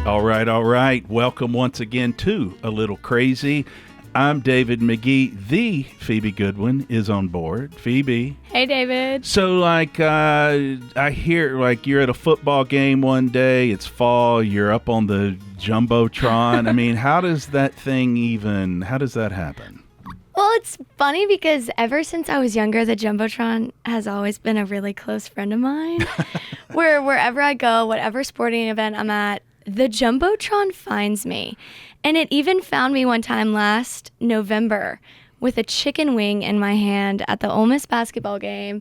All right. Welcome once again to A Little Crazy. I'm David Magee. The Phoebe Goodwin is on board. Phoebe. Hey, David. So, I hear, you're at a football game one day, it's fall, you're up on the Jumbotron. I mean, how does that happen? Well, it's funny because ever since I was younger, the Jumbotron has always been a really close friend of mine. Wherever I go, whatever sporting event I'm at, the Jumbotron finds me. And it even found me one time last November with a chicken wing in my hand at the Ole Miss basketball game.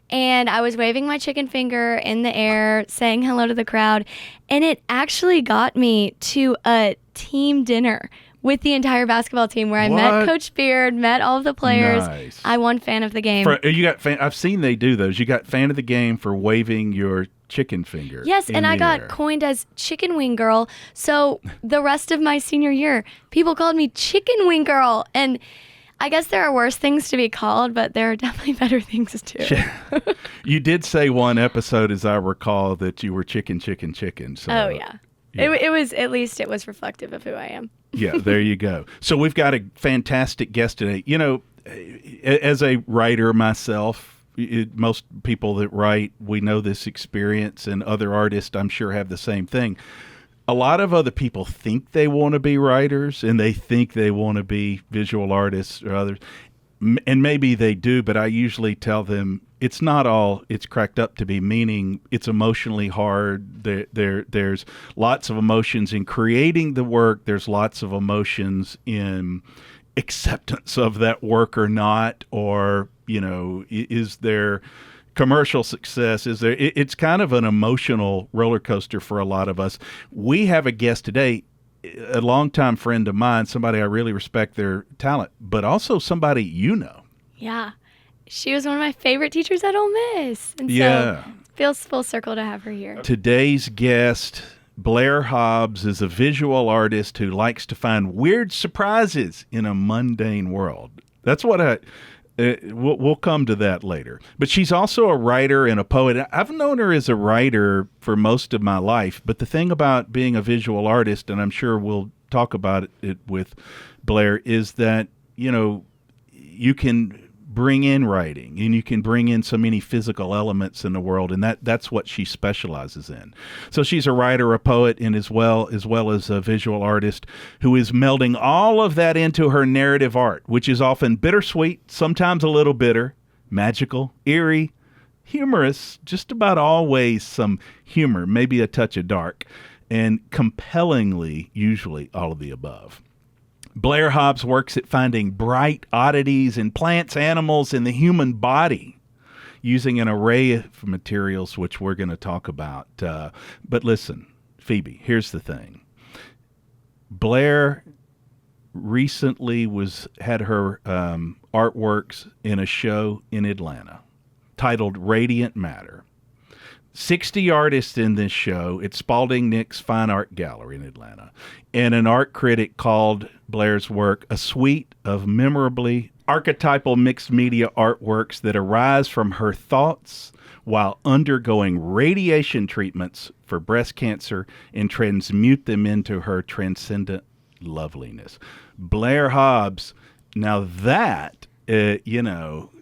And I was waving my chicken finger in the air, saying hello to the crowd. And it actually got me to a team dinner with the entire basketball team where I met Coach Beard, met all of the players. Nice. I won fan of the game. I've seen they do those. You got fan of the game for waving your chicken finger. Yes, and I got coined as Chicken Wing Girl. So the rest of my senior year, people called me Chicken Wing Girl. And I guess there are worse things to be called, but there are definitely better things too. You did say one episode, as I recall, that you were chicken. So, oh, yeah. It was, at least it was reflective of who I am. Yeah, there you go. So we've got a fantastic guest today. You know, as a writer myself, most people that write, we know this experience, and other artists, I'm sure, have the same thing. A lot of other people think they want to be writers, and they think they want to be visual artists or others, and maybe they do, but I usually tell them it's not all it's cracked up to be, meaning it's emotionally hard. There's lots of emotions in creating the work. There's lots of emotions in acceptance of that work or not, or, you know, is there commercial success? Is there? It's kind of an emotional roller coaster for a lot of us. We have a guest today, a longtime friend of mine, somebody I really respect their talent, but also somebody you know. Yeah. She was one of my favorite teachers at Ole Miss. And so it feels full circle to have her here. Today's guest, Blair Hobbs, is a visual artist who likes to find weird surprises in a mundane world. That's what we'll come to that later. But she's also a writer and a poet. I've known her as a writer for most of my life, but the thing about being a visual artist, and I'm sure we'll talk about it with Blair, is that, you know, you can bring in writing and you can bring in so many physical elements in the world, and that's what she specializes in. So she's a writer, a poet, and as well as a visual artist who is melding all of that into her narrative art, which is often bittersweet, sometimes a little bitter, magical, eerie, humorous, just about always some humor, maybe a touch of dark, and compellingly, usually all of the above. Blair Hobbs works at finding bright oddities in plants, animals, and the human body using an array of materials, which we're going to talk about. But listen, Phoebe, here's the thing. Blair recently had her artworks in a show in Atlanta titled Radiant Matter. 60 artists in this show at Spalding Nick's Fine Art Gallery in Atlanta. And an art critic called Blair's work a suite of memorably archetypal mixed media artworks that arise from her thoughts while undergoing radiation treatments for breast cancer and transmute them into her transcendent loveliness. Blair Hobbs, now that,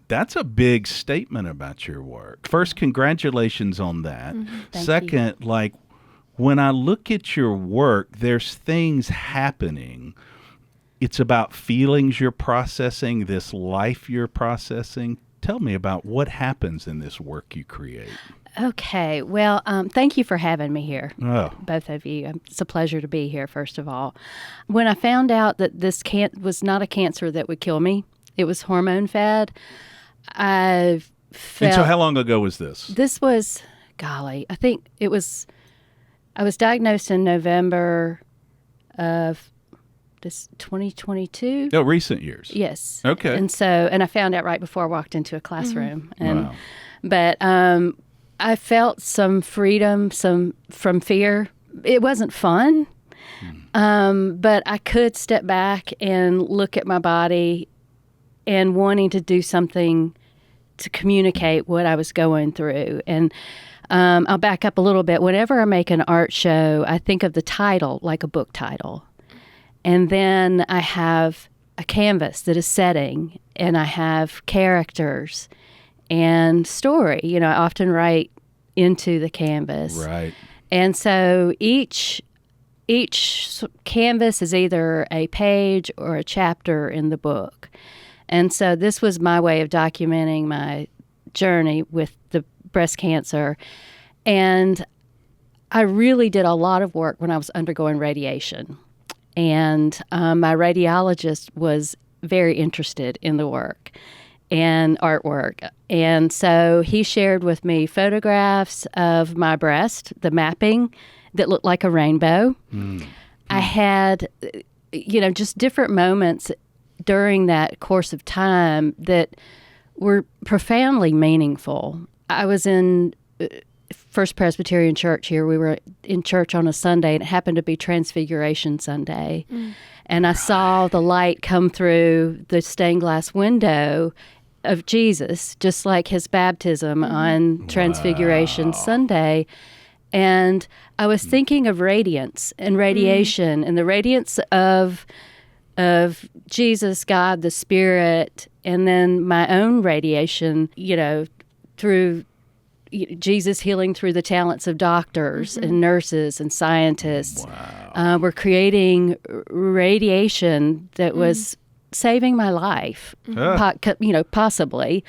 that's a big statement about your work. First, congratulations on that. Second, you. When I look at your work, there's things happening. It's about feelings you're processing, this life you're processing. Tell me about what happens in this work you create. Okay. Well, thank you for having me here, both of you. It's a pleasure to be here, first of all. When I found out that this was not a cancer that would kill me, it was hormone fed, I felt... And so how long ago was this? This was, I think I was diagnosed in November of this 2022. Oh, recent years. Yes. Okay. And I found out right before I walked into a classroom. Wow. But I felt some freedom, from fear. It wasn't fun, but I could step back and look at my body and wanting to do something to communicate what I was going through. And I'll back up a little bit. Whenever I make an art show, I think of the title like a book title. And then I have a canvas that is setting, and I have characters and story. I often write into the canvas. Right. And so each canvas is either a page or a chapter in the book. And so this was my way of documenting my journey with the breast cancer. And I really did a lot of work when I was undergoing radiation. And my radiologist was very interested in the work and artwork. And so he shared with me photographs of my breast, the mapping that looked like a rainbow. I had, just different moments during that course of time that were profoundly meaningful. I was in First Presbyterian Church here. We were in church on a Sunday, and it happened to be Transfiguration Sunday. And I saw the light come through the stained glass window of Jesus, just like his baptism on Transfiguration Sunday. And I was thinking of radiance and radiation and the radiance of Jesus, God, the Spirit, and then my own radiation, through Jesus healing through the talents of doctors and nurses and scientists. Wow. We're creating radiation that was saving my life, possibly.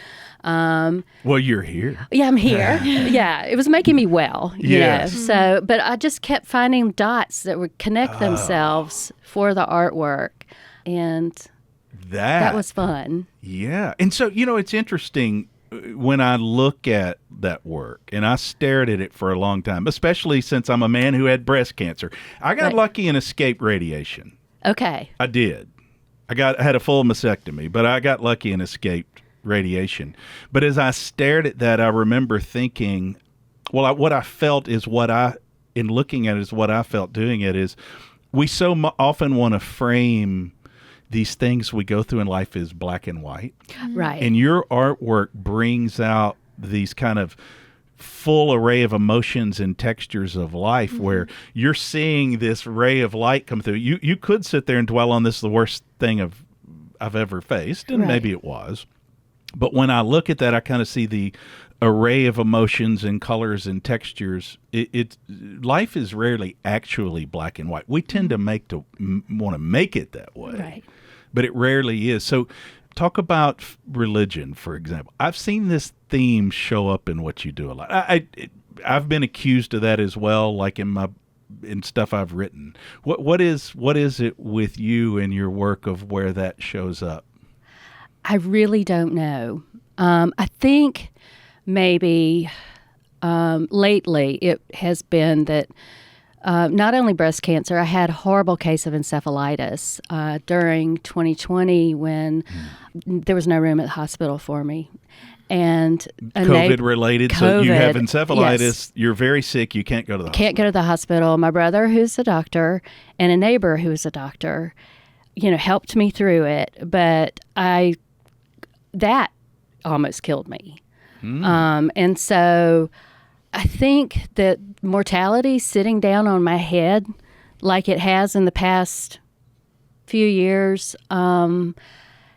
Well, you're here. Yeah, I'm here. Yeah, it was making me well. Yes. So, but I just kept finding dots that would connect themselves for the artwork, and that was fun. Yeah, and so it's interesting when I look at that work, and I stared at it for a long time, especially since I'm a man who had breast cancer. I got lucky and escaped radiation. Okay. I did. I had a full mastectomy, but I got lucky and escaped radiation. But as I stared at that, I remember thinking, what I felt is in looking at it is what I felt doing it is, we so often want to frame these things we go through in life as black and white. Right. And your artwork brings out these kind of full array of emotions and textures of life where you're seeing this ray of light come through. You could sit there and dwell on this is the worst thing I've ever faced, and maybe it was. But when I look at that, I kind of see the array of emotions and colors and textures. Life is rarely actually black and white. We tend to want to make it that way. Right. But it rarely is. So talk about religion, for example. I've seen this theme show up in what you do a lot. I've been accused of that as well, like in stuff I've written. What is it with you and your work of where that shows up? I really don't know. I think maybe lately it has been that not only breast cancer, I had a horrible case of encephalitis during 2020 when there was no room at the hospital for me. And COVID related. So you have encephalitis. Yes. You're very sick. You can't go to the hospital. Can't go to the hospital. My brother, who's a doctor, and a neighbor who is a doctor, helped me through it. But that almost killed me. And so I think that mortality sitting down on my head like it has in the past few years, and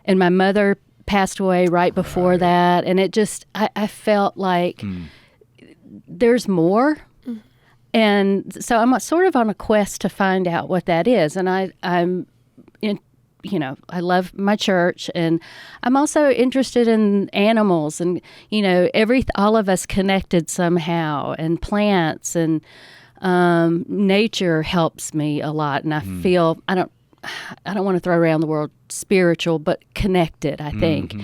my mother passed away right before that, and it just, I felt like there's more. And so I'm sort of on a quest to find out what that is. And I'm in, I love my church, and I'm also interested in animals and, all of us connected somehow, and plants, and nature helps me a lot. And I feel, I don't want to throw around the word spiritual, but connected, I think.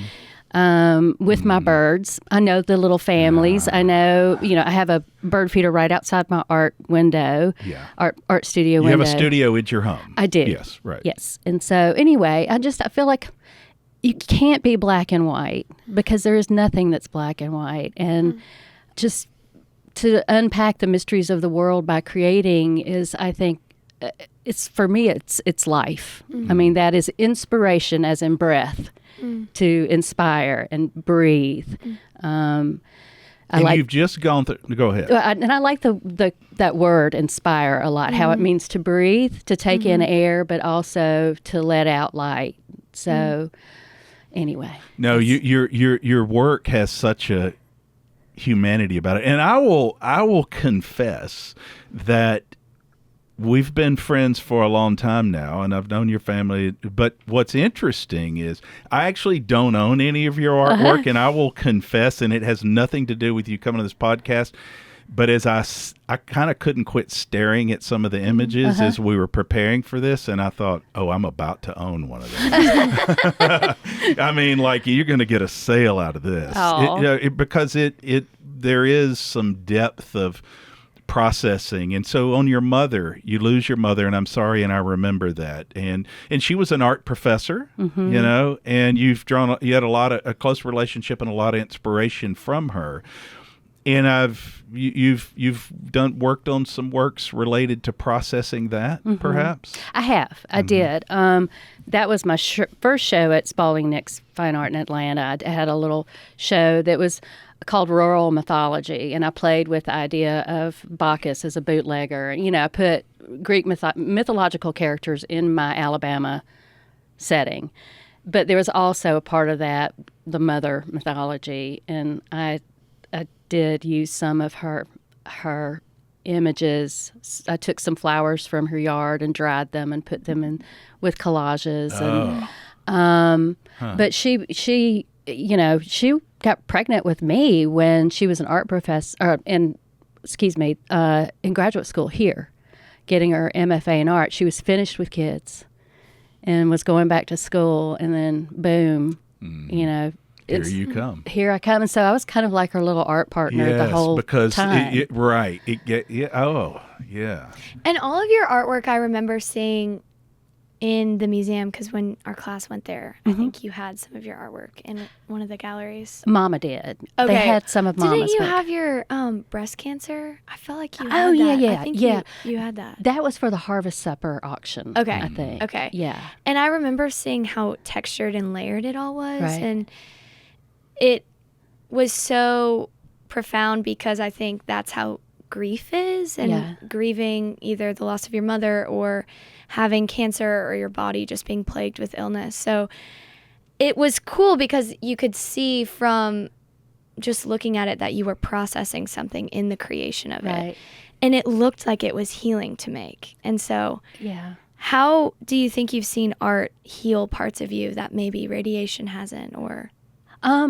With my birds. I know the little families. I know, I have a bird feeder right outside my art window, art studio window. You have a studio at your home. I do. Yes, right. Yes. And so anyway, I feel like you can't be black and white because there is nothing that's black and white. And just to unpack the mysteries of the world by creating is, I think, for me, it's life. I mean, that is inspiration as in breath. To inspire and breathe. And you've just gone through. Go ahead. And I like that word inspire a lot. How it means to breathe, to take in air, but also to let out light. So, anyway. No, your work has such a humanity about it, and I will confess that we've been friends for a long time now, and I've known your family. But what's interesting is I actually don't own any of your artwork, and I will confess, and it has nothing to do with you coming to this podcast. But as I kind of couldn't quit staring at some of the images as we were preparing for this, and I thought, oh, I'm about to own one of those. I mean, like, you're going to get a sale out of this. Because there is some depth of processing. And so on your mother, you lose your mother, and I'm sorry, and I remember that. And she was an art professor, and you had a close relationship and a lot of inspiration from her. And you've worked on some works related to processing that, perhaps? I have. I did. That was my first show at Spalding Nick's Fine Art in Atlanta. I had a little show that was called Rural Mythology, and I played with the idea of Bacchus as a bootlegger. I put Greek mythological characters in my Alabama setting. But there was also a part of that, the mother mythology, and I did use some of her images. I took some flowers from her yard and dried them and put them in with collages. But she got pregnant with me when she was an art professor in graduate school here, getting her MFA in art. She was finished with kids and was going back to school, and then boom, Here I come. And so I was kind of like her little art partner the whole time. And all of your artwork I remember seeing in the museum, because when our class went there, I think you had some of your artwork in one of the galleries. Mama did. Okay. They had some of Mama's Didn't you work. have your breast cancer? I felt like you had that. Yeah. I think you had that. That was for the Harvest Supper auction, I think. Okay. Yeah. And I remember seeing how textured and layered it all was. Right. And it was so profound, because I think that's how grief is, and grieving either the loss of your mother or having cancer or your body just being plagued with illness. So it was cool because you could see from just looking at it that you were processing something in the creation of it. And it looked like it was healing to make. And so how do you think you've seen art heal parts of you that maybe radiation hasn't? Or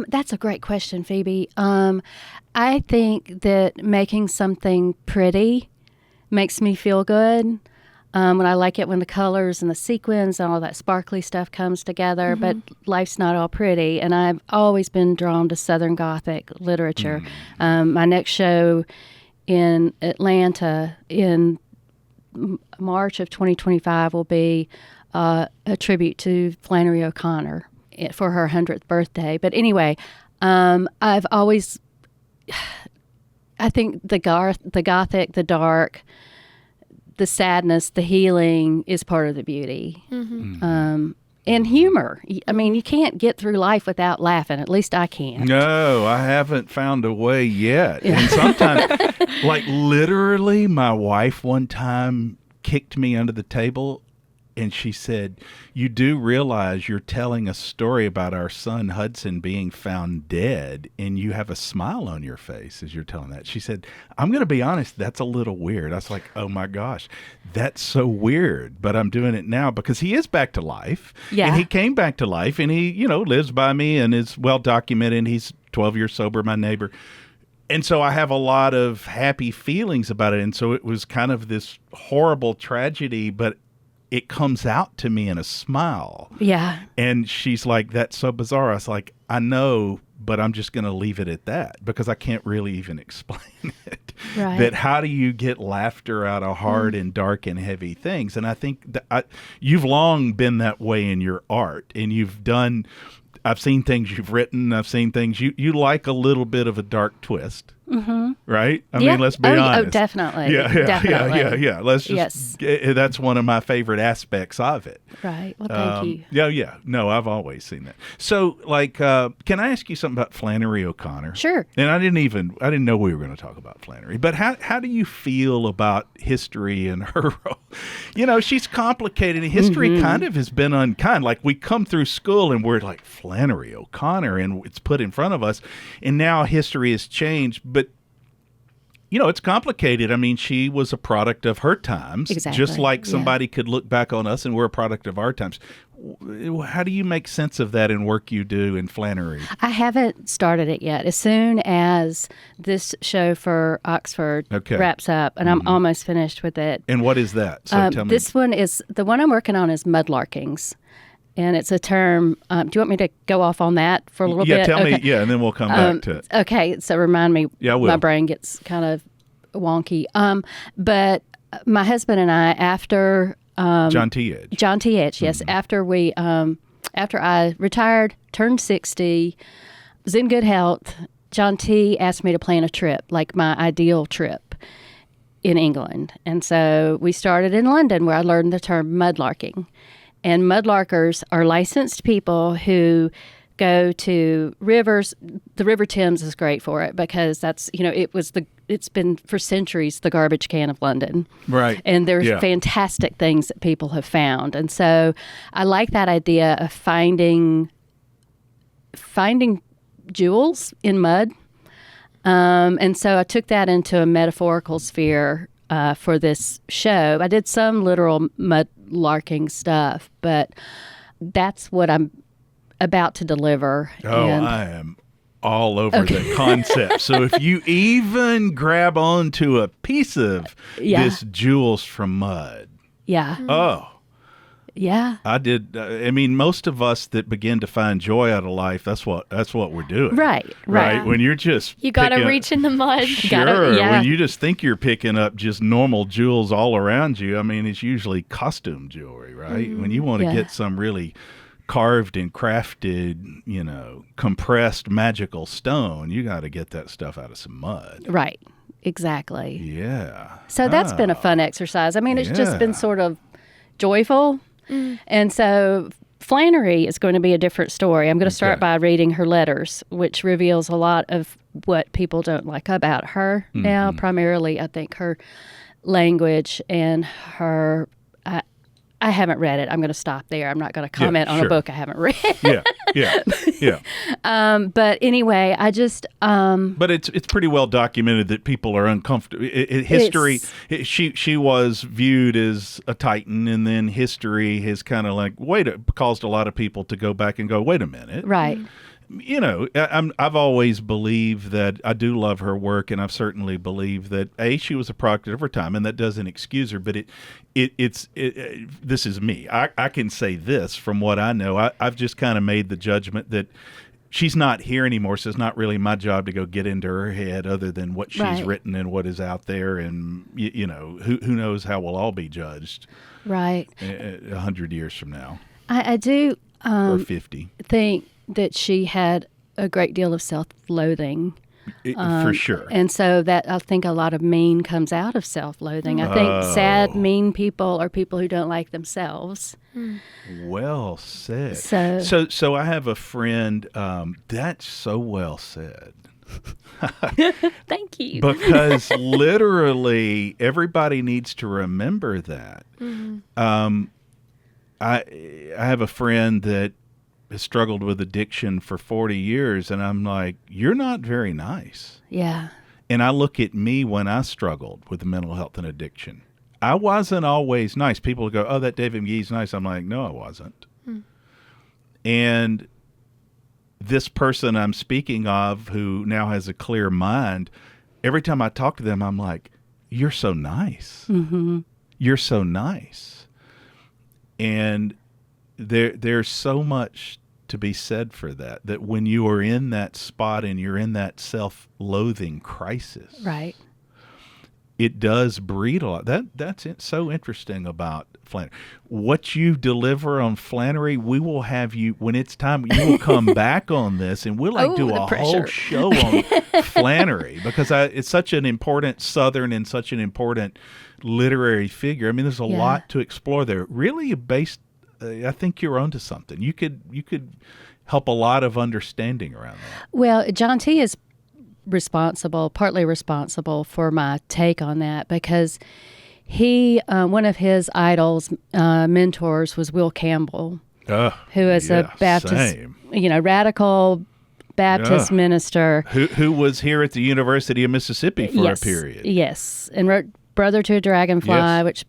that's a great question, Phoebe. I think that making something pretty makes me feel good. When I like it when the colors and the sequins and all that sparkly stuff comes together, but life's not all pretty. And I've always been drawn to Southern Gothic literature. My next show in Atlanta in March of 2025 will be a tribute to Flannery O'Connor for her 100th birthday. But anyway, I've always, I think the Gothic, the dark, the sadness, the healing is part of the beauty. And humor. I mean, you can't get through life without laughing. At least I can't. No, I haven't found a way yet. And sometimes, like literally, my wife one time kicked me under the table, and she said, "You do realize you're telling a story about our son Hudson being found dead, and you have a smile on your face as you're telling that." She said, "I'm going to be honest, that's a little weird." I was like, oh my gosh, that's so weird. But I'm doing it now because he is back to life. Yeah. And he came back to life, and he, lives by me and is well documented. He's 12 years sober, my neighbor. And so I have a lot of happy feelings about it. And so it was kind of this horrible tragedy, but it comes out to me in a smile. Yeah. And she's like, "That's so bizarre." I was like, "I know, but I'm just going to leave it at that because I can't really even explain it." Right. That how do you get laughter out of hard and dark and heavy things? And I think that you've long been that way in your art, and I've seen things you've written. I've seen things you like a little bit of a dark twist. right? I Yeah. mean, let's be Oh, honest. Definitely. Yeah. Definitely. Let's just. That's one of my favorite aspects of it. Right. Well, thank you. Yeah. No, I've always seen that. So, like, can I ask you something about Flannery O'Connor? Sure. And I didn't know we were going to talk about Flannery. But how do you feel about history and her role? You know, she's complicated. History kind of has been unkind. Like, we come through school and we're like, Flannery O'Connor, and it's put in front of us. And now history has changed. But you know, it's complicated. I mean, she was a product of her times, Exactly. just like somebody could look back on us and we're a product of our times. How do you make sense of that in work you do in Flannery? I haven't started it yet. As soon as this show for Oxford wraps up, and I'm almost finished with it. And what is that? So tell me. This one is, the one I'm working on is mudlarkings. And it's a term. Do you want me to go off on that for a little bit? Yeah, tell me. Yeah, and then we'll come back to it. Okay, so remind me. Yeah, I will. My brain gets kind of wonky. But my husband and I, after John T. Edge. Yes. After we, after I retired, turned 60, was in good health. John T. asked me to plan a trip, like my ideal trip in England, and so we started in London, where I learned the term mudlarking. And mudlarkers are licensed people who go to rivers. The River Thames is great for it because that's, you know, it's been for centuries the garbage can of London. Right. And there's fantastic things that people have found. And so I like that idea of finding jewels in mud. And so I took that into a metaphorical sphere for this show. I did some literal mudlarking stuff, but that's what I'm about to deliver. Oh, I am all over the concept. So if you even grab onto a piece of this jewels from mud. Yeah. Oh. Yeah. I did. I mean, most of us that begin to find joy out of life, that's what we're doing. Right. When you're just you got to reach in the mud. Sure. When you just think you're picking up just normal jewels all around you, I mean, it's usually costume jewelry, right? When you want to get some really carved and crafted, you know, compressed magical stone, you got to get that stuff out of some mud. Right. Exactly. Yeah. So that's been a fun exercise. I mean, it's just been sort of joyful. And so Flannery is going to be a different story. I'm going to start by reading her letters, which reveals a lot of what people don't like about her now. Primarily, I think her language and her... I haven't read it. I'm going to stop there. I'm not going to comment on a book I haven't read. Yeah. But anyway, I just... but it's pretty well documented that people are uncomfortable. History, she was viewed as a titan, and then history has kind of like, caused a lot of people to go back and go, wait a minute. Right. You know, I've always believed that I do love her work, and I've certainly believed that she was a product of her time, and that doesn't excuse her. But it's this is me. I can say this from what I know. I've just kind of made the judgment that she's not here anymore, so it's not really my job to go get into her head, other than what she's written and what is out there, and you know, who knows how we'll all be judged. Right. 100 years from now. I do or 50. Think that she had a great deal of self-loathing. For sure. And so that, I think a lot of mean comes out of self-loathing. I think sad, mean people are people who don't like themselves. Well said. So I have a friend, that's so well said. Thank you. Because literally everybody needs to remember that. I have a friend that has struggled with addiction for 40 years, and I'm like, you're not very nice. Yeah. And I look at me when I struggled with mental health and addiction. I wasn't always nice. People go, oh, that David Magee's nice. I'm like, no, I wasn't. And this person I'm speaking of, who now has a clear mind, every time I talk to them, I'm like, you're so nice. You're so nice. And there's so much to be said for that when you are in that spot and you're in that self-loathing crisis. Right. it does breed a lot. So interesting about Flannery. What you deliver on Flannery, we will have you, when it's time, you will come back on this, and we'll do a whole show on Flannery, because it's such an important Southern and such an important literary figure. I mean, there's a lot to explore there. Really based, I think you're onto something. You could help a lot of understanding around that. Well, John T. is partly responsible for my take on that, because he, one of his idols, mentors was Will Campbell, who is a Baptist, radical Baptist minister. Who was here at the University of Mississippi for a period. Yes, and wrote Brother to a Dragonfly, which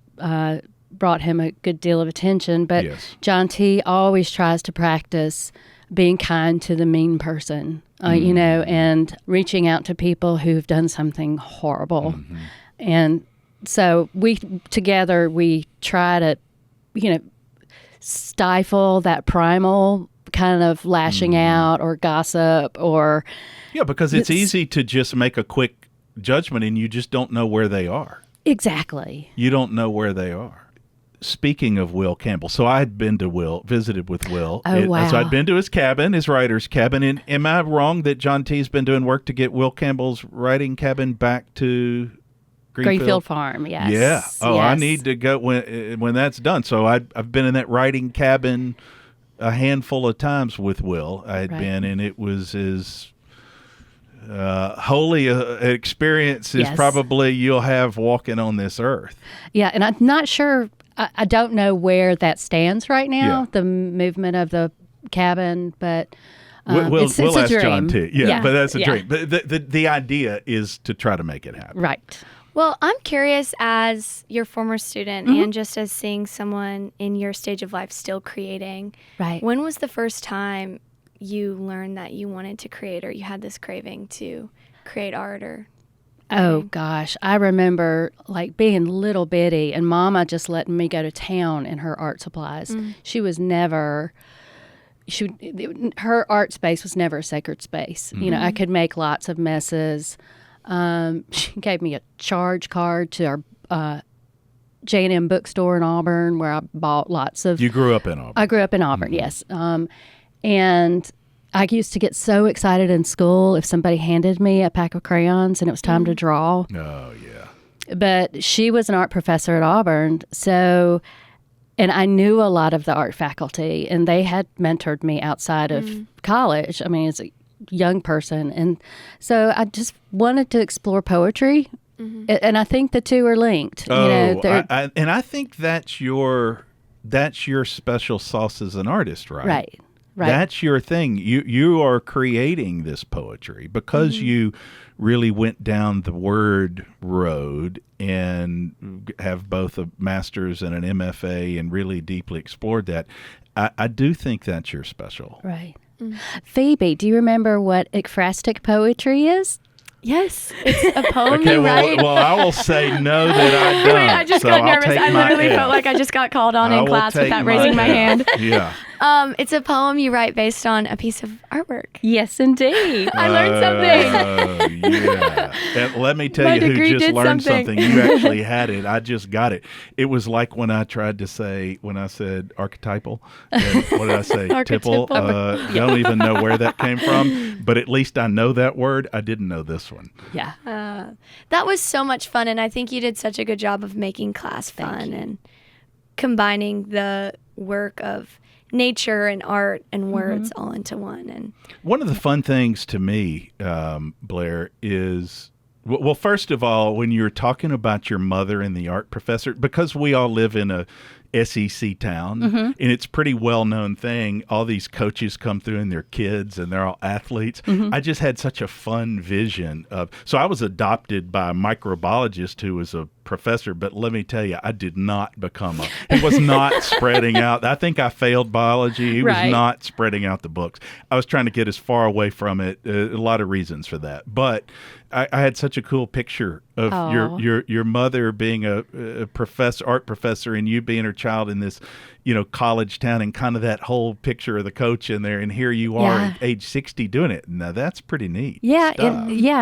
brought him a good deal of attention. But John T. always tries to practice being kind to the mean person, and reaching out to people who've done something horrible. Mm-hmm. And so we try to, stifle that primal kind of lashing out or gossip or... Yeah, because it's easy to just make a quick judgment and you just don't know where they are. Exactly. You don't know where they are. Speaking of Will Campbell, so I had been to visited with Will. Wow. So I'd been to his cabin, his writer's cabin. And am I wrong that John T.'s been doing work to get Will Campbell's writing cabin back to Greenfield Farm? Yes. Yeah. Oh, yes. I need to go when that's done. So I've been in that writing cabin a handful of times with Will. I had been, and it was as holy an experience as probably you'll have walking on this earth. Yeah, and I'm not sure... I don't know where that stands right now, the movement of the cabin, but we'll it's ask a dream. John T. Yeah, but that's a dream. But the idea is to try to make it happen. Right. Well, I'm curious, as your former student and just as seeing someone in your stage of life still creating, when was the first time you learned that you wanted to create, or you had this craving to create art? Or Oh, gosh. I remember being little bitty and Mama just letting me go to town in her art supplies. She was never... her art space was never a sacred space. I could make lots of messes. She gave me a charge card to our J&M bookstore in Auburn, where I bought lots of... You grew up in Auburn. I grew up in Auburn, yes. And I used to get so excited in school if somebody handed me a pack of crayons and it was time to draw. Oh, yeah. But she was an art professor at Auburn, so... And I knew a lot of the art faculty, and they had mentored me outside of college. I mean, as a young person. And so I just wanted to explore poetry, and I think the two are linked. And I think that's your special sauce as an artist, right? Right. That's your thing. You are creating this poetry because you really went down the word road and have both a master's and an MFA and really deeply explored that. I do think that's your special. Right. Phoebe, do you remember what ekphrastic poetry is? Yes, it's a poem you write. Well, I will say no that I don't. Wait, I just got nervous. I literally felt like I just got called on in class without raising my hand. Yeah. It's a poem you write based on a piece of artwork. Yes, indeed. I learned something. Yeah. And let me tell you who just learned something. You actually had it. I just got it. It was like when I said archetypal. What did I say? Tipple. Don't even know where that came from, but at least I know that word. I didn't know this one. Yeah. That was so much fun, and I think you did such a good job of making class fun and combining the work of nature and art and words all into one. And one of the fun things to me, Blair, is, well, first of all, when you're talking about your mother and the art professor, because we all live in a SEC town, and it's a pretty well-known thing. All these coaches come through and they're kids and they're all athletes. I just had such a fun vision of, so I was adopted by a microbiologist who was a professor, but let me tell you, I did not become he was not spreading out. I think I failed biology. He was not spreading out the books. I was trying to get as far away from it. A lot of reasons for that. But I had such a cool picture of your mother being a art professor, and you being her child in this, college town, and kind of that whole picture of the coach in there. And here you are at age 60 doing it. Now that's pretty neat. Yeah.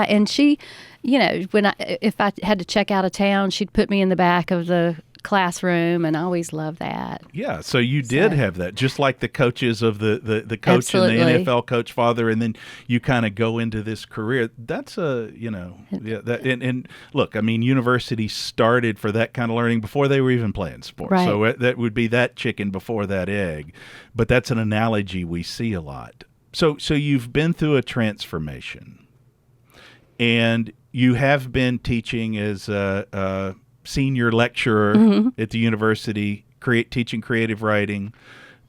And she, if I had to check out of town, she'd put me in the back of the classroom, and I always loved that. Yeah, so you did have that, just like the coaches of the coach Absolutely. and the NFL coach father, and then you kind of go into this career. That's and look, I mean, university started for that kind of learning before they were even playing sports. Right. So that would be that chicken before that egg. But that's an analogy we see a lot. So you've been through a transformation, and you have been teaching as a senior lecturer at the university, teaching creative writing.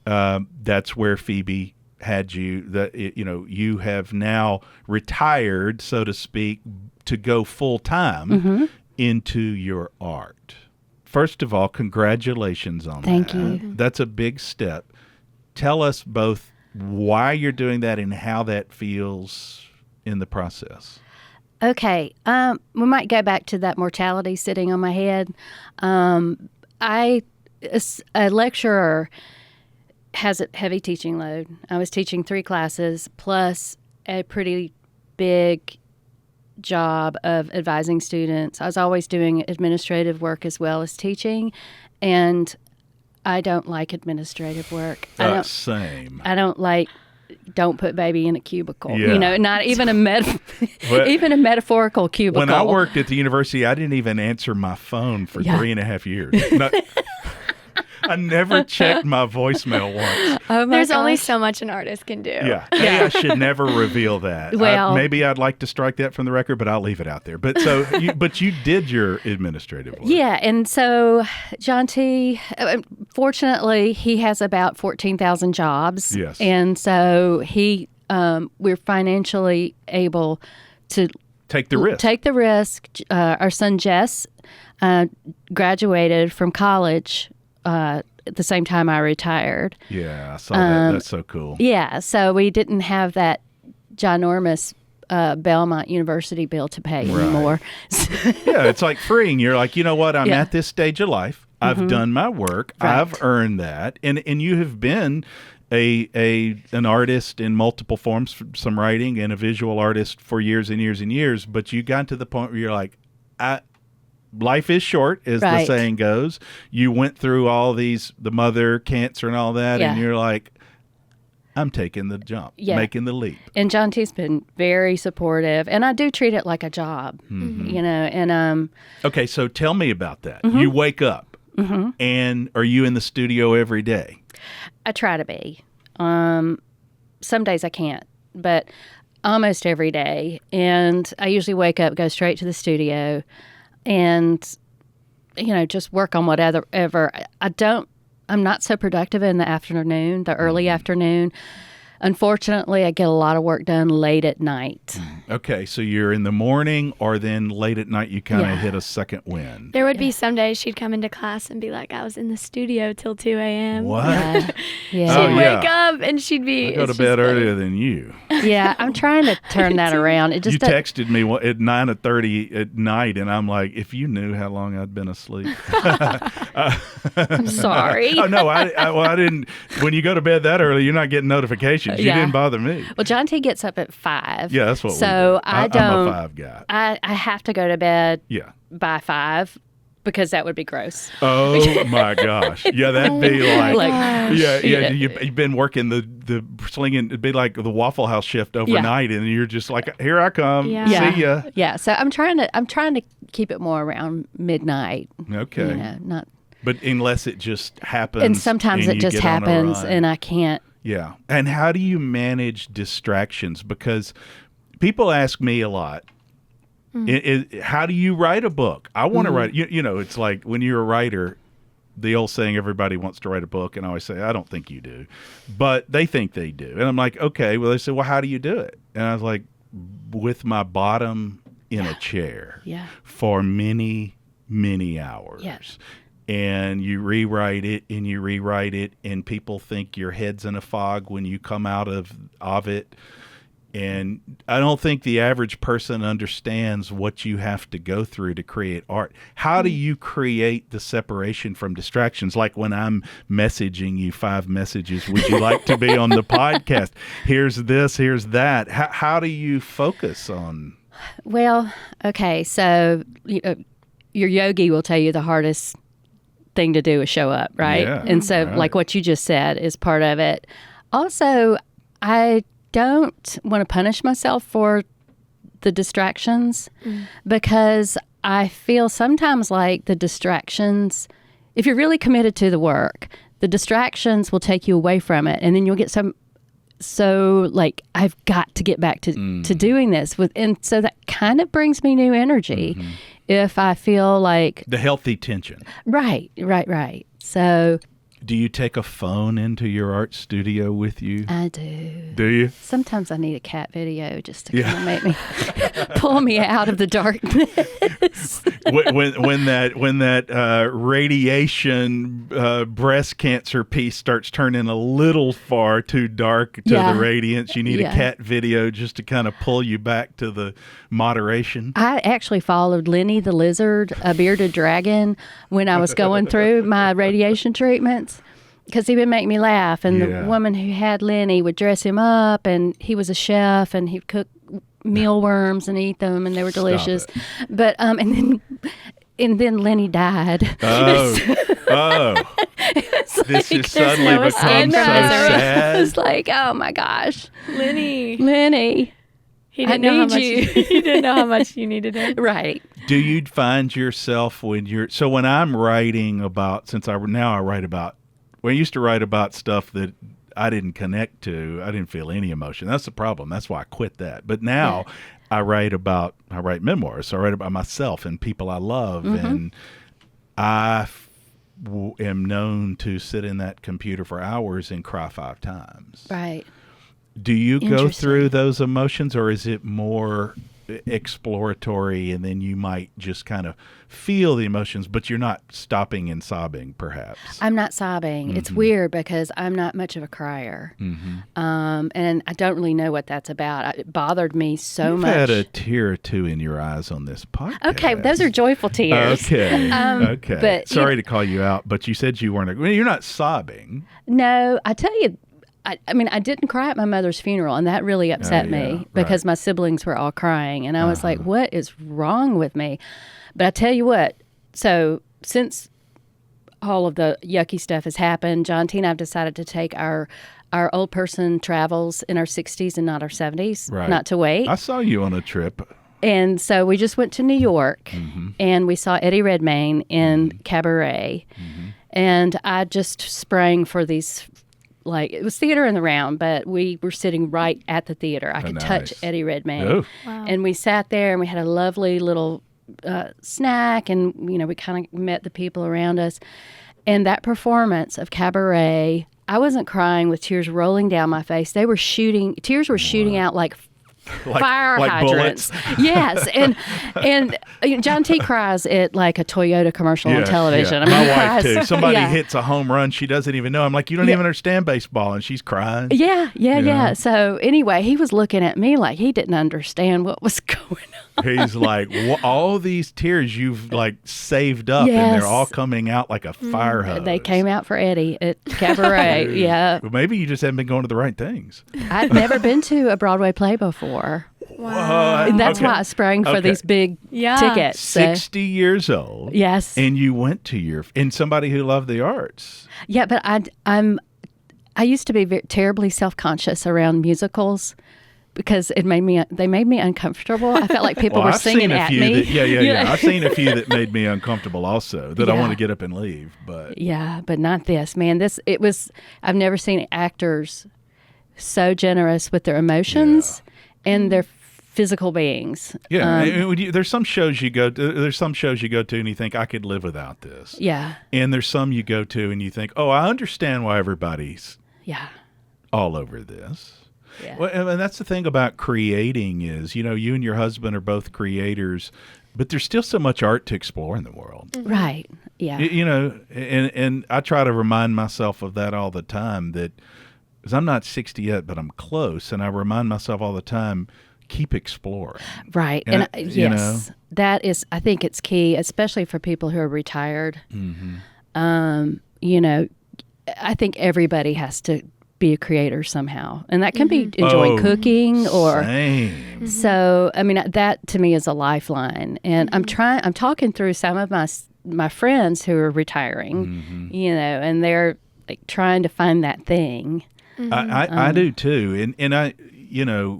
That's where Phoebe had you. You have now retired, so to speak, to go full time into your art. First of all, congratulations on that. Thank you. That's a big step. Tell us both why you're doing that and how that feels in the process. Okay, we might go back to that mortality sitting on my head. A lecturer has a heavy teaching load. I was teaching 3 classes plus a pretty big job of advising students. I was always doing administrative work as well as teaching, and I don't like administrative work. Same. I don't like. Don't put baby in a cubicle. Yeah. Not even even a metaphorical cubicle. When I worked at the university, I didn't even answer my phone for 3.5 years. I never checked my voicemail once. Oh my There's only gosh. so much an artist can do. Yeah. I should never reveal that. Well- maybe I'd like to strike that from the record, but I'll leave it out there. But you did your administrative work. Yeah, and so John T, fortunately, he has about 14,000 jobs. Yes. And so we're financially able to Take the risk. Take the risk. Our son Jess graduated from college at the same time I retired. Yeah, I saw that. That's so cool. Yeah, so we didn't have that ginormous Belmont University bill to pay anymore. Yeah, it's like freeing. You're like, you know what? I'm Yeah. at this stage of life. I've done my work. Right. I've earned that. And you have been an artist in multiple forms, some writing, and a visual artist for years and years and years. But you got to the point where you're like, life is short, as the Right. saying goes. You went through all the mother cancer and all that, and Yeah. you're like, I'm taking the jump, making the leap. And John T's been very supportive, and I do treat it like a job, and Okay, so tell me about that. You wake up, and are you in the studio every day? I try to be. Some days I can't, but almost every day. And I usually wake up, go straight to the studio, and just work on whatever. I'm not so productive in the afternoon, the early afternoon. Unfortunately, I get a lot of work done late at night. Okay, so you're in the morning, or then late at night you kind of Yeah. hit a second wind. There would be some days she'd come into class and be like, I was in the studio till 2 a.m. What? Yeah. She'd Oh, yeah. wake up and she'd be. I go to it's bed just earlier than you. Yeah, I'm trying to turn that around. It just You texted me at 9:30 at night, and I'm like, if you knew how long I'd been asleep. I'm sorry. Oh, no, I didn't. When you go to bed that early, you're not getting notifications. You Yeah. didn't bother me. Well, John T gets up at 5. Yeah, that's what we So do. I I'm don't. a 5 guy. I have to go to bed Yeah. by 5 because that would be gross. Oh my gosh. Yeah, that'd be like, Like, yeah. yeah. You've been working the slinging. It'd be like the Waffle House shift overnight, and you're just like, here I come. Yeah. See ya. Yeah, so I'm trying to keep it more around midnight. Okay. Not. But unless it just happens, And sometimes and it you just get on a happens, run. and I can't. Yeah. And how do you manage distractions? Because people ask me a lot, how do you write a book? I want to write, it's like when you're a writer, the old saying, everybody wants to write a book. And I always say, I don't think you do. But they think they do. And I'm like, okay. Well, they say, well, how do you do it? And I was like, with my bottom in a chair for many, many hours. Yeah. And you rewrite it and you rewrite it, and people think your head's in a fog when you come out of it. And I don't think the average person understands what you have to go through to create art. How do you create the separation from distractions? Like when I'm messaging you 5 messages, would you like to be on the podcast? Here's this, here's that. How do you focus on Well, okay, so your yogi will tell you the hardest thing to do is show up, right? Yeah, and so, right. like what you just said is part of it. Also, I don't want to punish myself for the distractions because I feel sometimes like the distractions, if you're really committed to the work, the distractions will take you away from it, and then you'll get so like I've got to get back to doing this and so that kind of brings me new energy if I feel like The healthy tension. right. So Do you take a phone into your art studio with you? I do. Do you? Sometimes I need a cat video just to kind of make me pull me out of the darkness. when that radiation breast cancer piece starts turning a little far too dark to Yeah. the radiance, you need Yeah. a cat video just to kind of pull you back to the moderation. I actually followed Lenny the lizard, a bearded dragon, when I was going through my radiation treatments because he would make me laugh. And Yeah. the woman who had Lenny would dress him up, and he was a chef, and he'd cook mealworms and eat them, and they were delicious. it. But and then Lenny died. Oh, this has suddenly no escape become from so misery. sad. It's like, oh my gosh, Lenny. I He didn't know how need much you. he didn't know how much you needed him. right. Do you find yourself when I'm writing about, since I write about, when I used to write about stuff that I didn't connect to, I didn't feel any emotion. That's the problem. That's why I quit that. But now I write memoirs. So I write about myself and people I love. And I am known to sit in that computer for hours and cry 5 times. Right. Do you go Interesting. through those emotions, or is it more exploratory and then you might just kind of feel the emotions, but you're not stopping and sobbing, perhaps? I'm not sobbing. It's weird because I'm not much of a crier. And I don't really know what that's about. It bothered me so You've much. had a tear or two in your eyes on this podcast. Okay, those are joyful tears. Okay. Okay. but, Sorry you to call you out, but you said you weren't. You're not sobbing. No, I tell you, I mean, I didn't cry at my mother's funeral, and that really upset yeah, me because right. my siblings were all crying, and I was like, what is wrong with me? But I tell you what, so since all of the yucky stuff has happened, John T and I have decided to take our old person travels in our 60s and not our 70s, Right. not to wait. I saw you on a trip. And so we just went to New York, and we saw Eddie Redmayne in Cabaret, and I just sprang for these. Like, it was theater in the round, but we were sitting right at the theater. I could touch nice. Eddie Redmayne. Oh. Wow. And we sat there and we had a lovely little snack, and, we kind of met the people around us. And that performance of Cabaret, I wasn't crying with tears rolling down my face. Tears were shooting out like fire like hydrants. bullets. Yes, and John T cries at like a Toyota commercial on television. Yeah. I mean, My he wife cries. too. Somebody Yeah. hits a home run, she doesn't even know. I'm like, you don't even understand baseball, and she's crying. Yeah. So anyway, he was looking at me like he didn't understand what was going on. He's like, all these tears you've like saved up, and Yes. they're all coming out like a fire hose. They came out for Eddie at Cabaret. Yeah. Well, maybe you just haven't been going to the right things. I'd never been to a Broadway play before. Wow. And that's Okay. why I sprang for Okay. these big Yeah. tickets. So- 60 years old. Yes. And you went to somebody who loved the arts. Yeah, but I used to be terribly self-conscious around musicals because they made me uncomfortable. I felt like people were I've singing seen a at few me. that, yeah. I've seen a few that made me uncomfortable also, that I Yeah. want to get up and leave. But Yeah, but not this, man. I've never seen actors so generous with their emotions and their physical beings. yeah, and there's some shows you go to. There's some shows you go to, and you think I could live without this. Yeah, And there's some you go to, and you think, oh, I understand why everybody's yeah, all over this. yeah. Well, and that's the thing about creating is, you and your husband are both creators, but there's still so much art to explore in the world. Right. Yeah. And I try to remind myself of that all the time, that because I'm not 60 yet, but I'm close, and I remind myself all the time, keep exploring. Right. And And, you yes, that is, I think it's key, especially for people who are retired. I think everybody has to be a creator somehow, and that can be enjoying cooking or. Same. So, I mean, that to me is a lifeline, and I'm talking through some of my friends who are retiring, and they're like trying to find that thing. I do too, and I,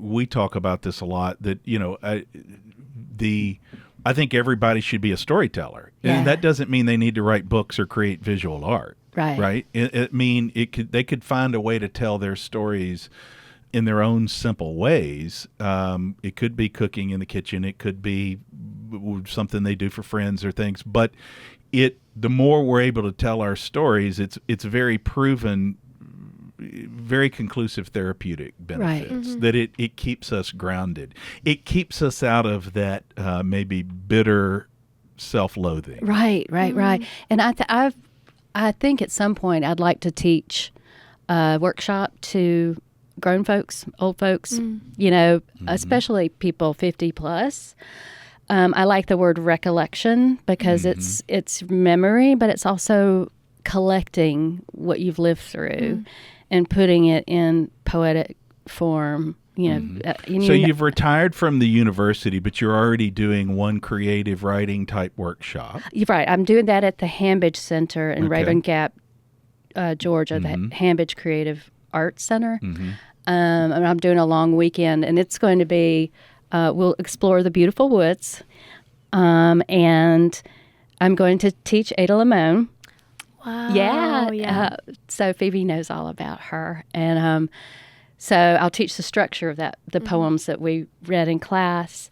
we talk about this a lot. That I think everybody should be a storyteller, and that doesn't mean they need to write books or create visual art. Right. They could find a way to tell their stories in their own simple ways. It could be cooking in the kitchen. It could be something they do for friends or things. But the more we're able to tell our stories, it's very proven, very conclusive therapeutic benefits. That it keeps us grounded. It keeps us out of that maybe bitter self-loathing. Right. And I think at some point I'd like to teach a workshop to grown folks, old folks, especially people 50 plus. I like the word recollection because it's memory, but it's also collecting what you've lived through and putting it in poetic form. So you've retired from the university, but you're already doing one creative writing type workshop. You're right. I'm doing that at the Hambidge Center in Raven Gap, Georgia, the Hambidge Creative Arts Center. And I'm doing a long weekend, and it's going to be, we'll explore the beautiful woods, and I'm going to teach Ada Limon. Wow. Yeah. So Phoebe knows all about her, and so I'll teach the structure of the poems that we read in class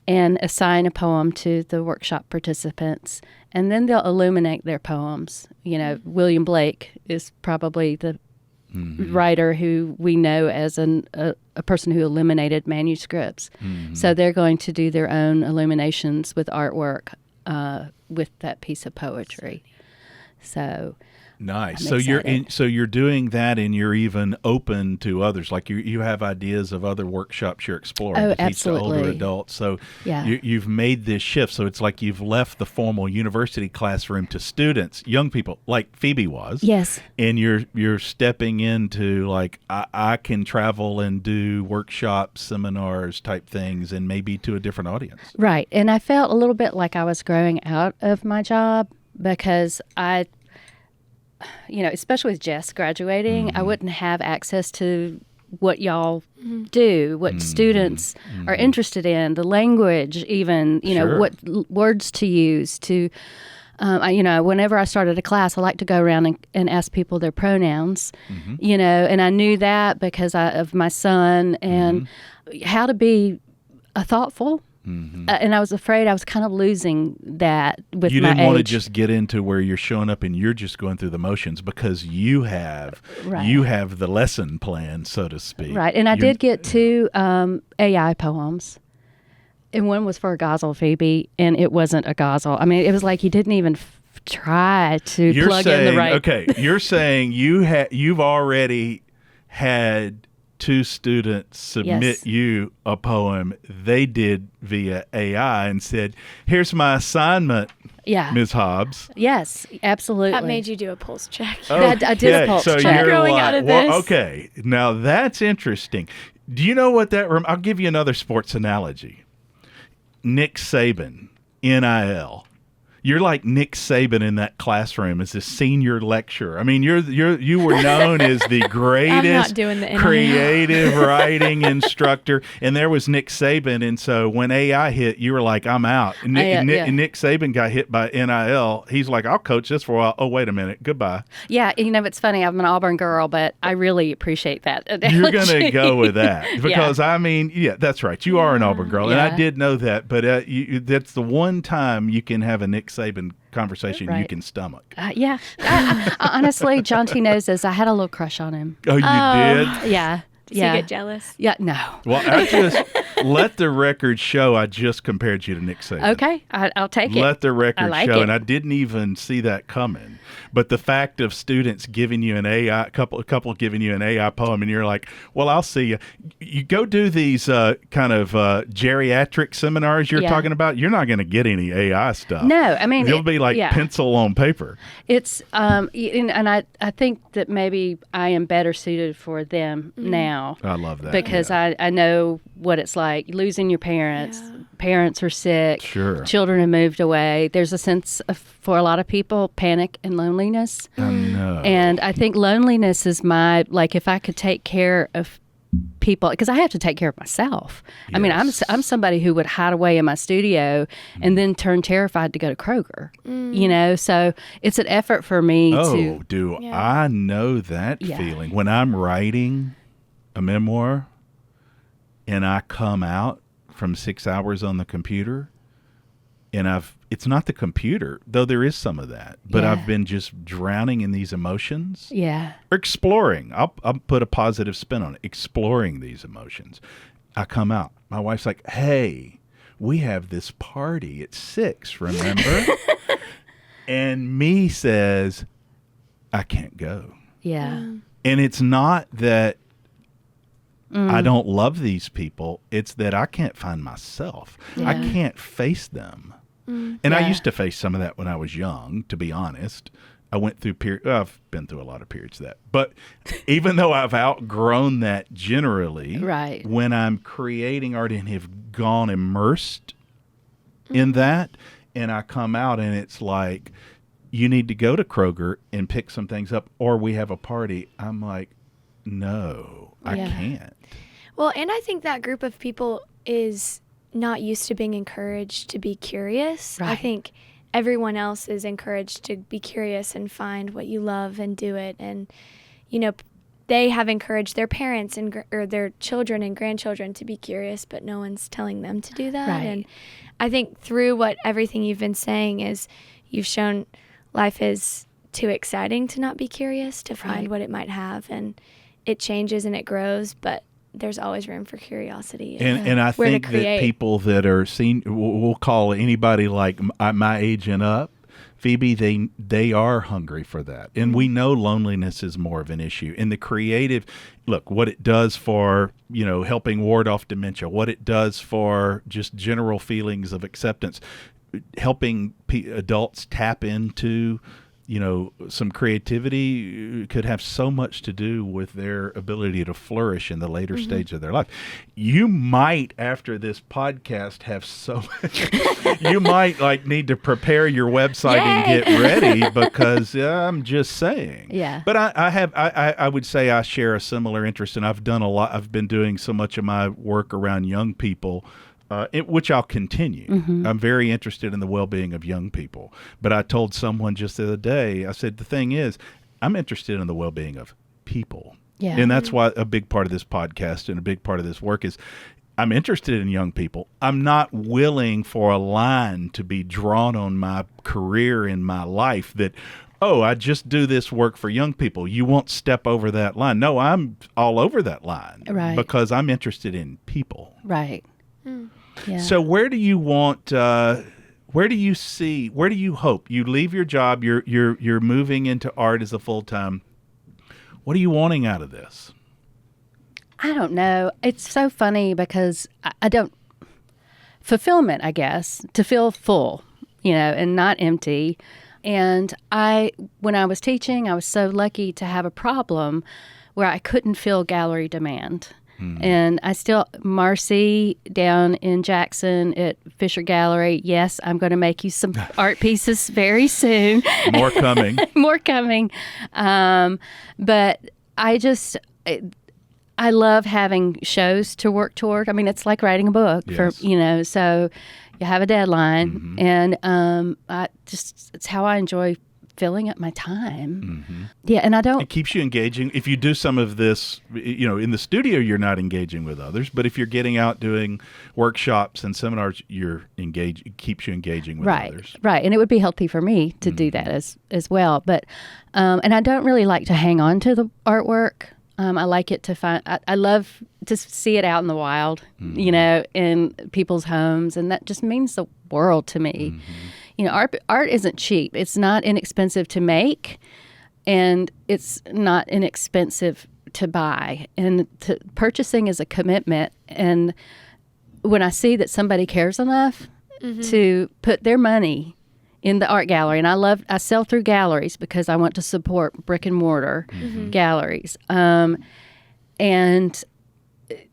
and assign a poem to the workshop participants. And then they'll illuminate their poems. William Blake is probably the writer who we know as a person who illuminated manuscripts. So they're going to do their own illuminations with artwork with that piece of poetry. So... Nice. So you're doing that, and you're even open to others. Like you have ideas of other workshops you're exploring to teach the older adults. So you've made this shift. So it's like you've left the formal university classroom to students, young people, like Phoebe was. Yes. And you're stepping into like I can travel and do workshops, seminars type things, and maybe to a different audience. Right. And I felt a little bit like I was growing out of my job because especially with Jess graduating, I wouldn't have access to what y'all do, what students are interested in, the language even, what words to use to, whenever I started a class, I like to go around and ask people their pronouns, and I knew that because of my son and how to be a thoughtful. And I was afraid I was kind of losing that with my age. You didn't want to just get into where you're showing up and you're just going through the motions because you have the lesson plan, so to speak. Right. And I did get 2 AI poems. And one was for a ghazal, Phoebe, and it wasn't a ghazal. I mean, it was like you didn't even try to plug in the right. Okay, you're saying you've already had 2 students submit you a poem they did via AI and said, "Here's my assignment, Ms. Hobbs." Yes, absolutely. That made you do a pulse check. I did a pulse check. You're growing out of this. Okay, now that's interesting. Do you know what that? I'll give you another sports analogy. Nick Saban, NIL. You're like Nick Saban in that classroom as a senior lecturer. I mean, you were known as the greatest creative writing instructor, and there was Nick Saban. And so when AI hit, you were like, "I'm out." Nick Saban got hit by NIL. He's like, "I'll coach this for a while." Oh, wait a minute, goodbye. Yeah, it's funny. I'm an Auburn girl, but I really appreciate that analogy. You're gonna go with that because I mean, that's right. You are an Auburn girl, and I did know that. But that's the one time you can have a Nick Saban conversation you can stomach. I honestly, John T knows this. I had a little crush on him. Oh, you did? Yeah. Does he get jealous? Yeah, no. Well, I just let the record show I just compared you to Nick Saban. Okay, I'll take it. Let the record like show, it. and I didn't even see that coming. But the fact of students giving you an AI, a couple giving you an AI poem, and you're like, well, I'll see you. You go do these kind of geriatric seminars you're talking about. You're not going to get any AI stuff. No, I mean it'll be like pencil on paper. It's and I think that maybe I am better suited for them now. I love that because I know what it's like losing your parents. Yeah. Parents are sick. Sure. Children have moved away. There's a sense of, for a lot of people, panic and loneliness. I know. And I think loneliness is if I could take care of people, because I have to take care of myself. Yes. I mean, I'm somebody who would hide away in my studio and then turn terrified to go to Kroger. So it's an effort for me to. I know that feeling when I'm writing a memoir and I come out from 6 hours on the computer and it's not the computer, though there is some of that, but I've been just drowning in these emotions. Yeah. Exploring. I'll put a positive spin on it. Exploring these emotions. I come out. My wife's like, hey, we have this party at 6, remember? And me says, I can't go. Yeah. And it's not that I don't love these people. It's that I can't find myself. Yeah. I can't face them. And I used to face some of that when I was young, to be honest. I went through I've been through a lot of periods of that. But even though I've outgrown that generally, right. when I'm creating art and have gone immersed in that, and I come out and it's like, you need to go to Kroger and pick some things up, or we have a party. I'm like, no, I can't. Well, and I think that group of people is not used to being encouraged to be curious. Right. I think everyone else is encouraged to be curious and find what you love and do it. And, they have encouraged their parents or their children and grandchildren to be curious, but no one's telling them to do that. Right. And I think through everything you've been saying is you've shown life is too exciting to not be curious, to find what it might have. And it changes and it grows, but there's always room for curiosity. And I think that people that are we'll call anybody like my age and up, Phoebe, they are hungry for that. And we know loneliness is more of an issue. And the creative, look, what it does for, helping ward off dementia, what it does for just general feelings of acceptance, helping adults tap into some creativity could have so much to do with their ability to flourish in the later stage of their life. You might, after this podcast, have you might need to prepare your website and get ready because I'm just saying. Yeah. But I would say I share a similar interest, and I've done a lot. I've been doing so much of my work around young people. Which I'll continue. I'm very interested in the well-being of young people. But I told someone just the other day, I said, the thing is, I'm interested in the well-being of people. Yeah. And that's why a big part of this podcast and a big part of this work is I'm interested in young people. I'm not willing for a line to be drawn on my career in my life that, I just do this work for young people. You won't step over that line. No, I'm all over that line. Right. Because I'm interested in people. Right. Yeah. So where do you hope you leave your job, you're moving into art as a full-time, what are you wanting out of this? I don't know. It's so funny because I don't, fulfillment, I guess, to feel full, and not empty. And when I was teaching, I was so lucky to have a problem where I couldn't fill gallery demand. And Marcy down in Jackson at Fisher Gallery, yes, I'm going to make you some art pieces very soon. More coming. More coming. But I love having shows to work toward. I mean, it's like writing a book, so you have a deadline. And it's how I enjoy filling up my time. Yeah, and It keeps you engaging. If you do some of this, in the studio, you're not engaging with others. But if you're getting out doing workshops and seminars, it keeps you engaging with others. Right, and it would be healthy for me to do that as well. But and I don't really like to hang on to the artwork I like it to find. I love to see it out in the wild, you know, in people's homes, and that just means the world to me. You know, art isn't cheap. It's not inexpensive to make, and it's not inexpensive to buy. And purchasing is a commitment. And when I see that somebody cares enough to put their money in the art gallery, and I sell through galleries because I want to support brick and mortar galleries, and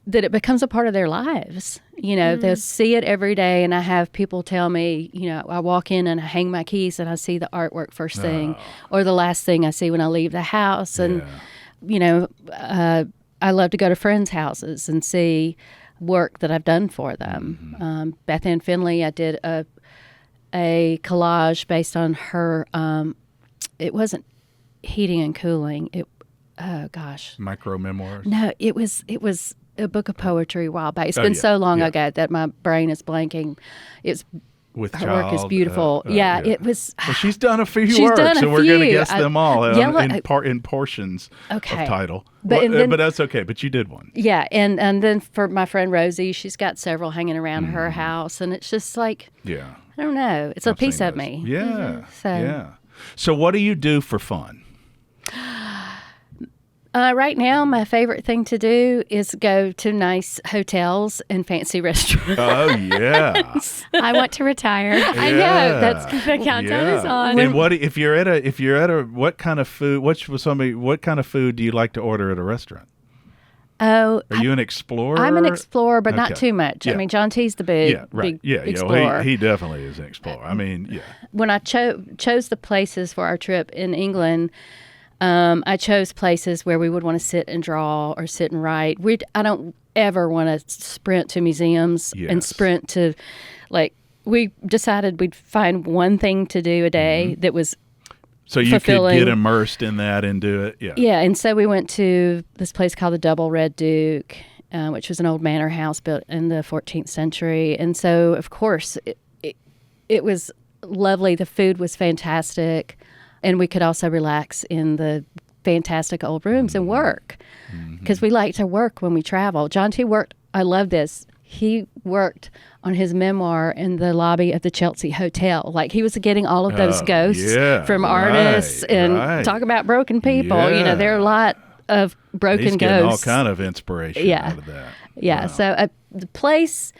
that it becomes a part of their lives. You know, they'll see it every day, and I have people tell me, you know, I walk in and I hang my keys and I see the artwork first thing, or the last thing I see when I leave the house. And, you know, I love to go to friends' houses and see work that I've done for them. Beth Ann Finley, I did a collage based on her, it wasn't heating and cooling. Micro memoirs. No, it was a book of poetry a while back. It's been so long ago that my brain is blanking. It's with her work is beautiful. It was. Well, she's done a few works, and we're going to guess them all in portions of title. But that's okay. But you did one. Yeah, and then for my friend Rosie, she's got several hanging around her house, and it's just like, I don't know, it's a piece of me. So what do you do for fun? Right now, my favorite thing to do is go to nice hotels and fancy restaurants. Oh, yeah. I want to retire. I know. That's the countdown is on. And what if you're at a what kind of food? What kind of food do you like to order at a restaurant? Oh, are you an explorer? I'm an explorer, but not too much. I mean, John T's the big explorer. He definitely is an explorer. I mean, when I chose the places for our trip in England, I chose places where we would want to sit and draw or sit and write. I don't ever want to sprint to museums and sprint to, like, we decided we'd find one thing to do a day that was so you fulfilling. Could get immersed in that and do it. Yeah, and so we went to this place called the Double Red Duke, which was an old manor house built in the 14th century. And so, of course, it was lovely. The food was fantastic. And we could also relax in the fantastic old rooms and work, because we like to work when we travel. John T. worked, I love this, he worked on his memoir in the lobby of the Chelsea Hotel. Like, he was getting all of those ghosts from artists and talk about broken people. You know, there are a lot of broken He's ghosts. Getting all kind of inspiration out of that. Yeah, wow. So the place,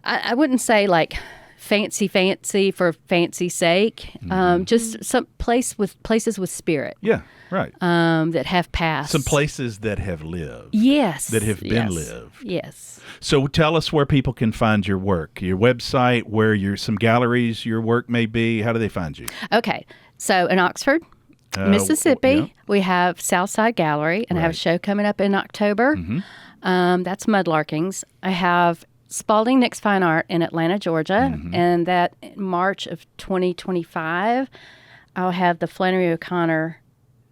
I wouldn't say like fancy for fancy sake. Just some places with spirit. Yeah, right. That have passed. Some places that have lived. Yes. That have been lived. Yes. So tell us where people can find your work, your website, where some galleries your work may be. How do they find you? Okay. So in Oxford, Mississippi, we have Southside Gallery, and I have a show coming up in October. That's Mud Larkings. I have Spalding Nick's Fine Art in Atlanta, Georgia, and that in March of 2025, I'll have the Flannery O'Connor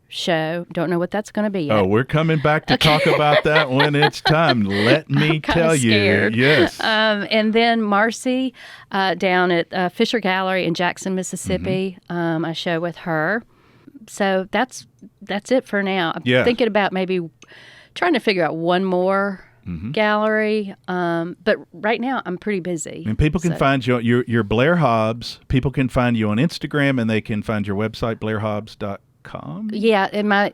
show. Don't know what that's going to be yet. Oh, we're coming back to talk about that when it's time. Let me tell scared. You. Yes. And then Marcy down at Fisher Gallery in Jackson, Mississippi. I show with her. So that's it for now. I'm thinking about maybe trying to figure out one more gallery, but right now I'm pretty busy. And people can find you. You're Blair Hobbs. People can find you on Instagram, and they can find your website, blairhobbs.com. Yeah, and my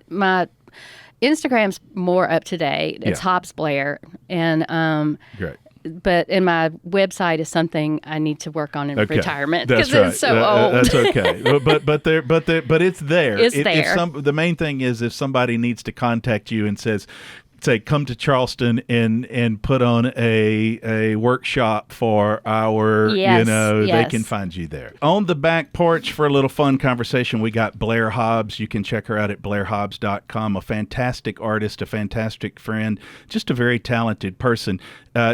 Instagram's more up to date. It's Hobbs Blair, and great. But my website is something I need to work on in retirement because it's so old. That's okay. but it's there. It's there. The main thing is if somebody needs to contact you and say come to Charleston and put on a workshop for our they can find you there. On the back porch for a little fun conversation, we got Blair Hobbs. You can check her out at blairhobbs.com. A fantastic artist, a fantastic friend, just a very talented person.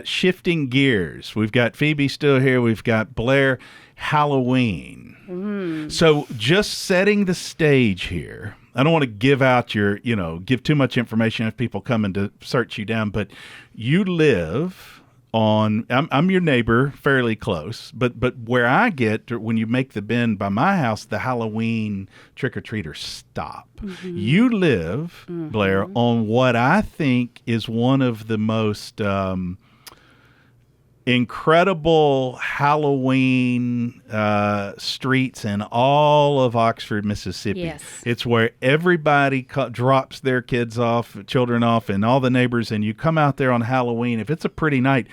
Shifting gears, we've got Phoebe still here, we've got Blair. Halloween. So just setting the stage here. I don't want to give too much information if people come in to search you down, but you live I'm your neighbor, fairly close, but where I get, when you make the bend by my house, the Halloween trick-or-treaters stop. You live, Blair, on what I think is one of the most incredible Halloween streets in all of Oxford, Mississippi. Yes. It's where everybody drops their children off, and all the neighbors, and you come out there on Halloween. If it's a pretty night,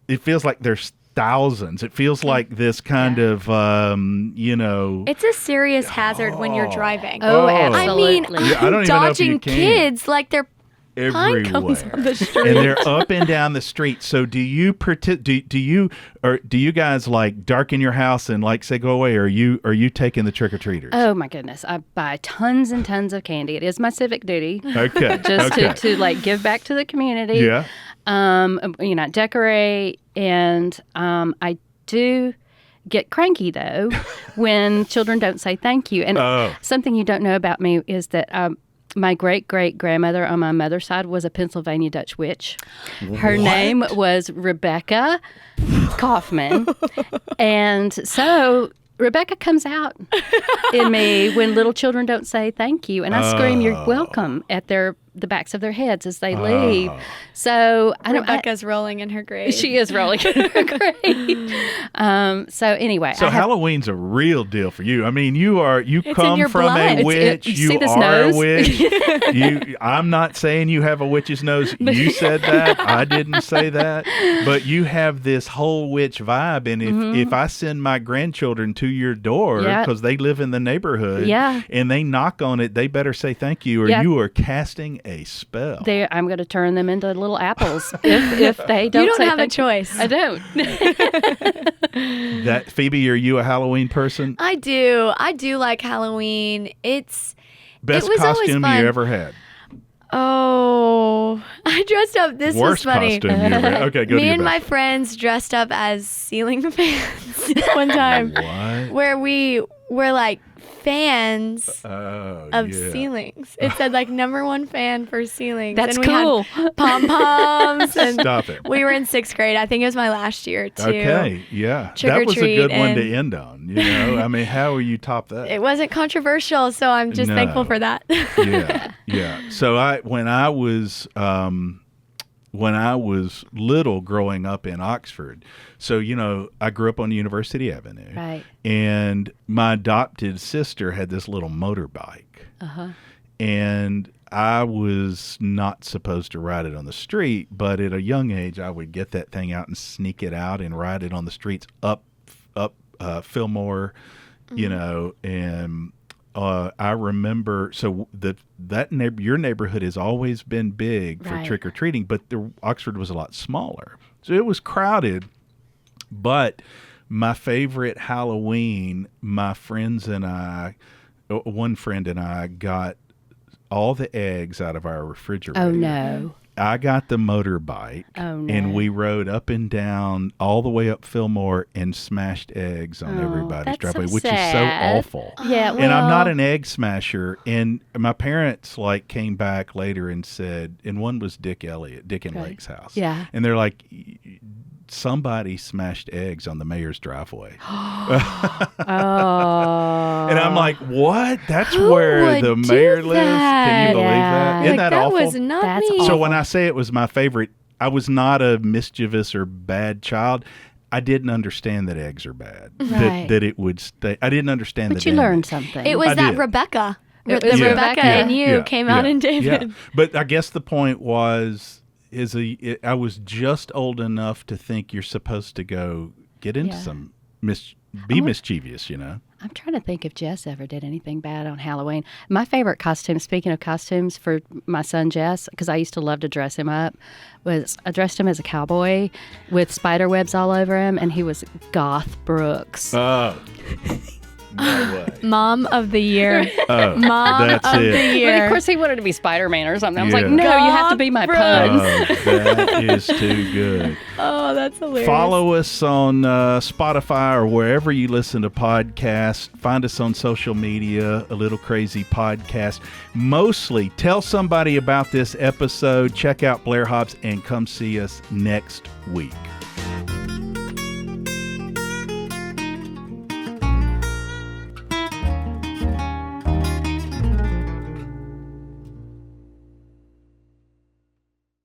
it feels like there's thousands. It feels like this kind of, It's a serious hazard when you're driving. Oh, I mean, absolutely. Yeah, I don't even know if you dodging can. kids like they're pine cones everywhere, on the street. and they're up and down the street. So do you do you guys like darken your house and like say go away? Or are you taking the trick or treaters? Oh my goodness! I buy tons and tons of candy. It is my civic duty, Okay, just okay. to like give back to the community. Yeah. Decorate, and I do get cranky though when children don't say thank you. And something you don't know about me is that my great-great-grandmother on my mother's side was a Pennsylvania Dutch witch. Her name was Rebecca Kaufman. And so Rebecca comes out in me when little children don't say thank you. And I scream, "You're welcome," at the backs of their heads as they leave. So Rebecca's rolling in her grave. she is rolling in her grave. So anyway. So Halloween's a real deal for you. I mean, you in come your from blood. a witch. You You see this are nose? a witch. I'm not saying you have a witch's nose. You said that. I didn't say that. But you have this whole witch vibe. And if I send my grandchildren to your door because they live in the neighborhood and they knock on it, they better say thank you, or you are casting a spell. I'm going to turn them into little apples if they don't. You don't say have a thank you. choice. I don't. That Phoebe, are you a Halloween person? I do like Halloween. Best it was always costume fun. you ever had? Oh, I dressed up. This Worst was funny. costume you ever had? Okay, go to Me your and my best. friends dressed up as ceiling fans one time, What? where we were like fans of yeah. ceilings. It said like #1 fan for ceilings. That's and we cool. had pom poms, and Stop it. we were in 6th grade. I think it was my last year too. Okay, yeah. Trick That or was a treat, good one to and- end on, you know? I mean, how will you top that? It wasn't controversial, so I'm just No. thankful for that. Yeah. So when I was little growing up in Oxford, so, you know, I grew up on University Avenue. Right. And my adopted sister had this little motorbike. And I was not supposed to ride it on the street, but at a young age, I would get that thing out and sneak it out and ride it on the streets up Fillmore, you know, and I remember, so your neighborhood has always been big for Right. trick-or-treating, but Oxford was a lot smaller. So it was crowded, but my favorite Halloween, my friends and I, one friend and I got all the eggs out of our refrigerator. Oh, no. I got the motorbike, Oh, no. and we rode up and down all the way up Fillmore and smashed eggs on Oh, everybody's that's driveway, so which is so sad. awful. Yeah, And I'm not well- an egg smasher. And my parents came back later and said, and one was Dick and Lake's house. Yeah. And they're like, somebody smashed eggs on the mayor's driveway. Oh. And I'm like, what? That's Who where would the do mayor lives? Can you that? believe that? Yeah. Isn't Like, that awful? was not That's me. awful. So when I say it was my favorite, I was not a mischievous or bad child. I didn't understand that eggs are bad. Right. That it would stay. I didn't understand But the you learned damage. something. It was I that did. Rebecca. It The was Rebecca and you came out in David. Yeah. But I guess the point was, I was just old enough to think you're supposed to go get into Yeah. some mischievous, you know. I'm trying to think if Jess ever did anything bad on Halloween. My favorite costume, speaking of costumes for my son Jess, because I used to love to dress him up, was I dressed him as a cowboy with spider webs all over him, and he was Goth Brooks. Oh. No way. Mom of the year. Oh, Mom that's of it. the But year. of course, he wanted to be Spider-Man or something. I was Yeah. like, no, you have to be my God, puns. That is too good. Oh, that's hilarious. Follow us on Spotify or wherever you listen to podcasts. Find us on social media, A Little Crazy Podcast. Mostly, tell somebody about this episode. Check out Blair Hobbs and come see us next week.